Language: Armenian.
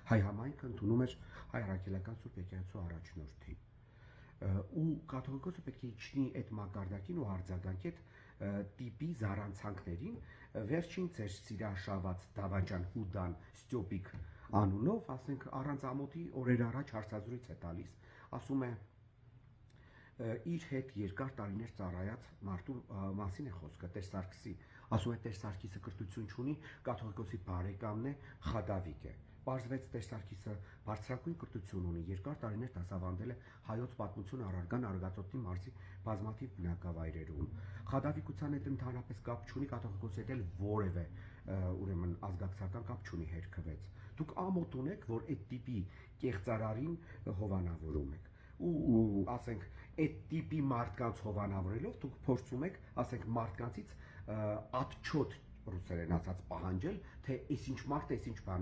հայ համայնքը ընդունում էր հայ առաքելական Սուրբ եկեղեցու առաջնորդին։ Ու կաթողիկոսը պետք է իջնի այդ մակարդակին ու արձագանքի այդ տիպի զառանցանքներին, վերջին ծեր սիրաշաված Դավաճան Հուդան Ստյոպիկ անունով, ասենք առանց ամոթի օրեր առաջ հարցազրույց է տալիս, ասում է իր հետ երկար տարիներ ծառայած մարդու մասին է խոսքը, Տեր Սարգսի, ասում է Տեր Սարգիսը կրթություն չունի, կաթողիկոսի բարեկամն է, խադավիկ է։ Պարզվեց Տեր Սարգիսը բարձրագույն կրթություն ունի, երկար տարիներ դասավանդել է հայոց պատմություն առարգան Արագածոտնի մարզի բազմաթիվ բնակավայրերում։ Խադավիկության հետ ընդհանրապես կապ չունի, կաթողիկոսի հետ էլ որևէ ուրեմն ազգակցական կապ չունի, հերքվեց։ Դուք ամոթ ունեք, որ այդ տիպի կեղծարարին հովանավորում եք։ Ու ասենք այդ տիպի մարդկանց հովանավորելով դուք փորձում եք, ասենք մարդկանցից ատչոտ ռուսերեն ասած պահանջել, թե այս ինչ մարդ է, այս ինչ բան է։